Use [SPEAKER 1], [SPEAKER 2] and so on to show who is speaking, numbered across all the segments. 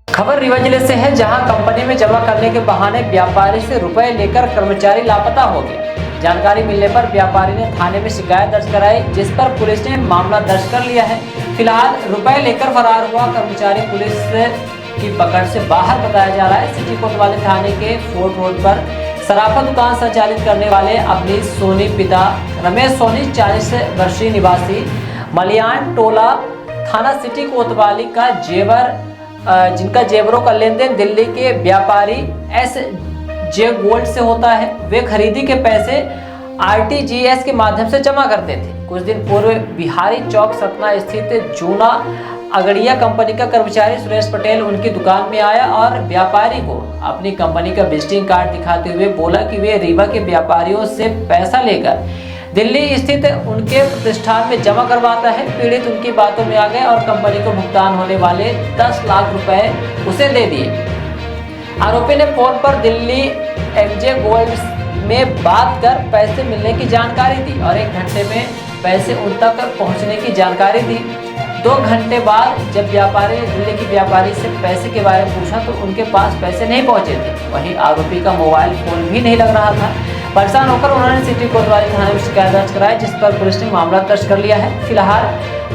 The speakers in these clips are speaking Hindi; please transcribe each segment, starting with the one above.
[SPEAKER 1] खबर रीवा जिले से है, जहां कंपनी में जमा करने के बहाने व्यापारी से रुपए लेकर कर्मचारी लापता हो गया। जानकारी मिलने पर व्यापारी ने थाने में शिकायत दर्ज कराई, जिस पर पुलिस ने मामला दर्ज कर लिया है। फिलहाल रुपए लेकर फरार हुआ कर्मचारी पुलिस की पकड़ से बाहर बताया जा रहा है। सिटी कोतवाली थाने के फोर्ट रोड पर सराफा दुकान संचालित करने वाले अवनीश सोनी पिता रमेश सोनी 40 वर्षीय निवासी मलियान टोला थाना सिटी कोतवाली का जिनका जेवरों का लेन देन दिल्ली के व्यापारी SJ गोल्ड से होता है। वे खरीदी के पैसे RTGS के माध्यम से जमा करते थे। कुछ दिन पूर्व बिहारी चौक सतना स्थित जूना अगड़िया कंपनी का कर्मचारी सुरेश पटेल उनकी दुकान में आया और व्यापारी को अपनी कंपनी का विजिटिंग कार्ड दिखाते हुए बोला कि वे रीवा के व्यापारियों से पैसा लेकर दिल्ली स्थित उनके प्रतिष्ठान में जमा करवाता है। पीड़ित उनकी बातों में आ गए और कंपनी को भुगतान होने वाले 10 लाख रुपए उसे दे दिए। आरोपी ने फोन पर दिल्ली MJ गोल्ड में बात कर पैसे मिलने की जानकारी दी और 1 घंटे में पैसे उन तक पहुंचने की जानकारी दी। 2 घंटे बाद जब दिल्ली के व्यापारी से पैसे के बारे में पूछा तो उनके पास पैसे नहीं पहुंचे थे। वहीं आरोपी का मोबाइल फोन भी नहीं लग रहा था। परेशान होकर उन्होंने सिटी कोतवाली थाने में शिकायत दर्ज कराई, जिस पर पुलिस ने मामला दर्ज कर लिया है। फिलहाल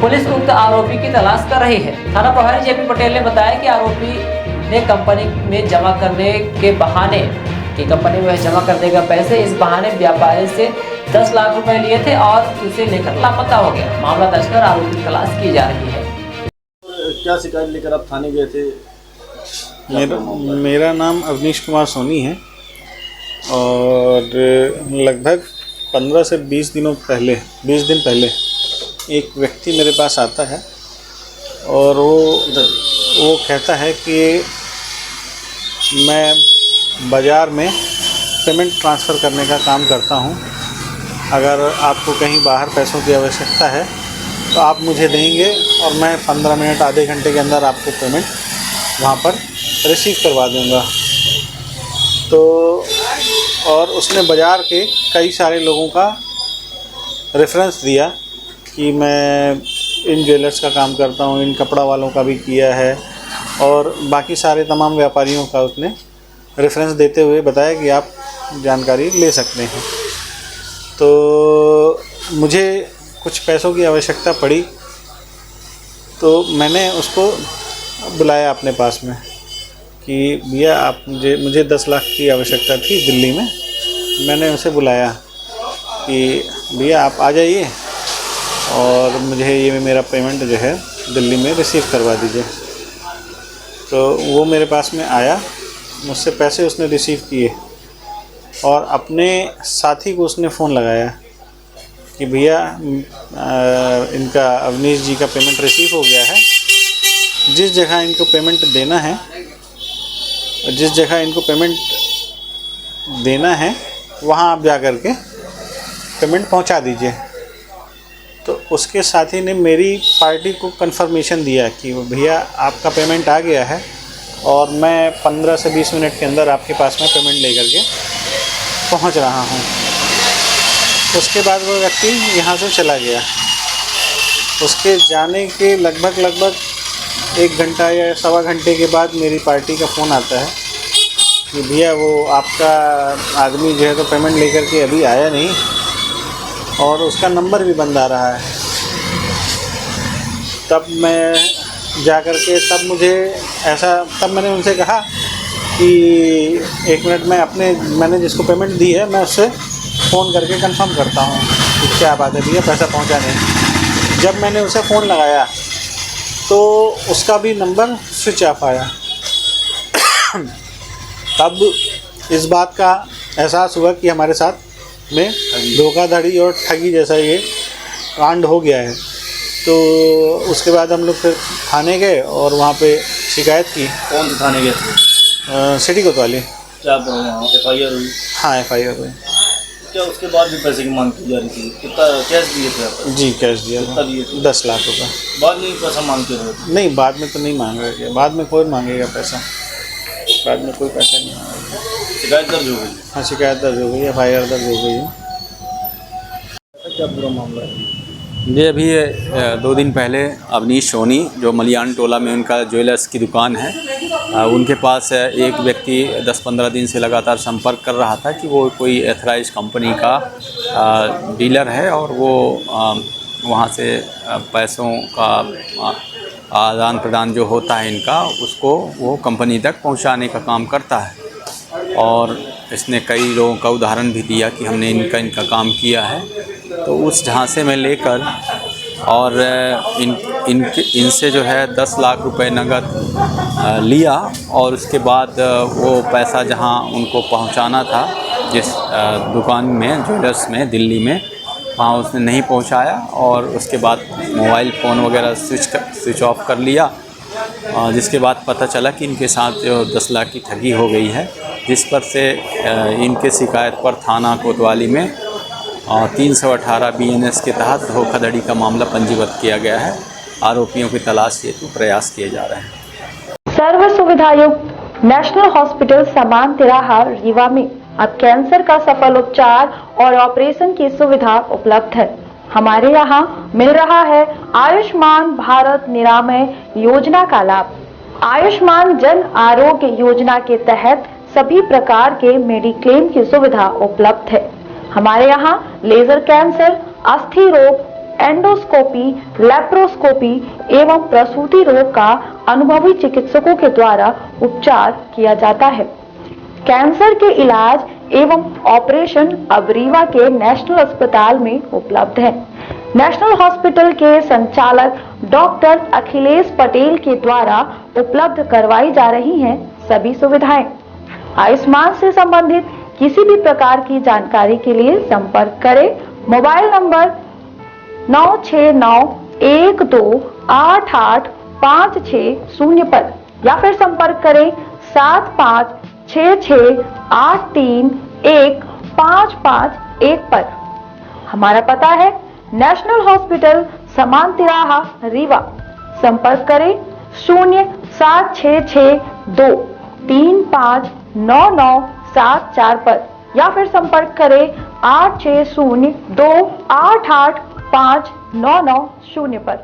[SPEAKER 1] पुलिस उक्त आरोपी की तलाश कर रही है। थाना प्रभारी JP पटेल ने बताया कि आरोपी ने कंपनी में जमा करने के बहाने कि कंपनी में जमा कर देगा पैसे, इस बहाने व्यापारी से 10 लाख रुपए लिए थे और उसे लेकर लापता हो गया। मामला दर्ज कर आरोपी की तलाश की जा रही है।
[SPEAKER 2] क्या शिकायत लेकर आप थाने गए थे?
[SPEAKER 3] मेरा नाम अवनीश कुमार सोनी है और लगभग 15 से 20 दिन पहले एक व्यक्ति मेरे पास आता है और वो कहता है कि मैं बाज़ार में पेमेंट ट्रांसफ़र करने का काम करता हूं। अगर आपको कहीं बाहर पैसों की आवश्यकता है तो आप मुझे देंगे और मैं 15 मिनट आधे घंटे के अंदर आपको पेमेंट वहां पर रिसीव करवा दूंगा। तो और उसने बाज़ार के कई सारे लोगों का रेफरेंस दिया कि मैं इन ज्वेलर्स का काम करता हूँ, इन कपड़ा वालों का भी किया है और बाकी सारे तमाम व्यापारियों का उसने रेफरेंस देते हुए बताया कि आप जानकारी ले सकते हैं। तो मुझे कुछ पैसों की आवश्यकता पड़ी तो मैंने उसको बुलाया अपने पास में कि भैया आप मुझे 10 लाख की आवश्यकता थी दिल्ली में। मैंने उसे बुलाया कि भैया आप आ जाइए और मुझे ये मेरा पेमेंट जो है दिल्ली में रिसीव करवा दीजिए। तो वो मेरे पास में आया, मुझसे पैसे उसने रिसीव किए और अपने साथी को उसने फ़ोन लगाया कि भैया इनका अवनीश जी का पेमेंट रिसीव हो गया है। जिस जगह इनको पेमेंट देना है वहाँ आप जा कर के पेमेंट पहुँचा दीजिए। तो उसके साथी ने मेरी पार्टी को कंफर्मेशन दिया कि भैया आपका पेमेंट आ गया है और मैं 15 से 20 मिनट के अंदर आपके पास में पेमेंट लेकर के पहुंच रहा हूं। उसके बाद वो व्यक्ति यहां से चला गया। उसके जाने के लगभग 1 घंटा या सवा घंटे के बाद मेरी पार्टी का फ़ोन आता है कि भैया वो आपका आदमी जो है तो पेमेंट लेकर के अभी आया नहीं और उसका नंबर भी बंद आ रहा है। तब मैं जा कर के तब मैंने उनसे कहा कि 1 मिनट मैंने जिसको पेमेंट दी है मैं उससे फ़ोन करके कंफर्म करता हूँ कि क्या बात है भैया पैसा पहुँचा नहीं। जब मैंने उसे फ़ोन लगाया तो उसका भी नंबर स्विच ऑफ आया। तब इस बात का एहसास हुआ कि हमारे साथ में धोखाधड़ी और ठगी जैसा ये कांड हो गया है। तो उसके बाद हम लोग फिर थाने गए और वहाँ पे शिकायत की।
[SPEAKER 2] कौन से थाने गए थे?
[SPEAKER 3] सिटी कोतवाली।
[SPEAKER 2] क्या FIR हुई?
[SPEAKER 3] हाँ FIR हुई।
[SPEAKER 2] क्या उसके बाद भी पैसे की मांग की जा रही थी? कितना कैश दिए थे आप?
[SPEAKER 3] जी कैश दिया।
[SPEAKER 2] कितना दिए थे?
[SPEAKER 3] 10 लाख रुपये।
[SPEAKER 2] बाद में पैसा मांगते रहे?
[SPEAKER 3] नहीं, बाद में तो नहीं मांगा गया। बाद में कोई मांगेगा पैसा? बाद में कोई पैसा नहीं मांगेगा।
[SPEAKER 2] शिकायत दर्ज हो गई?
[SPEAKER 3] हाँ शिकायत दर्ज हो गई, FIR दर्ज हो गई है।
[SPEAKER 2] क्या पूरा मामला है?
[SPEAKER 4] ये अभी 2 दिन पहले अवनीश सोनी जो मलियान टोला में उनका ज्वेलर्स की दुकान है, उनके पास एक व्यक्ति 10-15 दिन से लगातार संपर्क कर रहा था कि वो कोई एथराइज कंपनी का डीलर है और वो वहाँ से पैसों का आदान प्रदान जो होता है इनका, उसको वो कंपनी तक पहुँचाने का काम करता है। और इसने कई लोगों का उदाहरण भी दिया कि हमने इनका काम किया है। तो उस झांसे में लेकर और इनसे जो है 10 लाख रुपए नगद लिया और उसके बाद वो पैसा जहां उनको पहुंचाना था जिस दुकान में ज्वेलर्स में दिल्ली में, वहाँ उसने नहीं पहुंचाया और उसके बाद मोबाइल फ़ोन वगैरह स्विच ऑफ कर लिया। जिसके बाद पता चला कि इनके साथ जो 10 लाख की ठगी हो गई है, जिस पर से इनके शिकायत पर थाना कोतवाली में 318 BNS के तहत धोखाधड़ी का मामला पंजीबद्ध किया गया है। आरोपियों की तलाश हेतु प्रयास किए जा रहे हैं।
[SPEAKER 5] सर्व सुविधायुक्त नेशनल हॉस्पिटल समान तिराहा रीवा में अब कैंसर का सफल उपचार और ऑपरेशन की सुविधा उपलब्ध है। हमारे यहाँ मिल रहा है आयुष्मान भारत निरामय योजना का लाभ। आयुष्मान जन आरोग्य योजना के तहत सभी प्रकार के मेडिक्लेम की सुविधा उपलब्ध है। हमारे यहाँ लेजर कैंसर, अस्थि रोग, एंडोस्कोपी, लेप्रोस्कोपी एवं प्रसूति रोग का अनुभवी चिकित्सकों के द्वारा उपचार किया जाता है। कैंसर के इलाज एवं ऑपरेशन अब रीवा के नेशनल अस्पताल में उपलब्ध है। नेशनल हॉस्पिटल के संचालक डॉक्टर अखिलेश पटेल के द्वारा उपलब्ध करवाई जा रही हैं सभी सुविधाएं। आयुष्मान से संबंधित किसी भी प्रकार की जानकारी के लिए संपर्क करें मोबाइल नंबर 9691288560 पर या फिर संपर्क करें 7566831551 पर। हमारा पता है नेशनल हॉस्पिटल समान तिराहा रीवा। संपर्क करें 07662359974 पर या फिर संपर्क करें 8602885990 पर।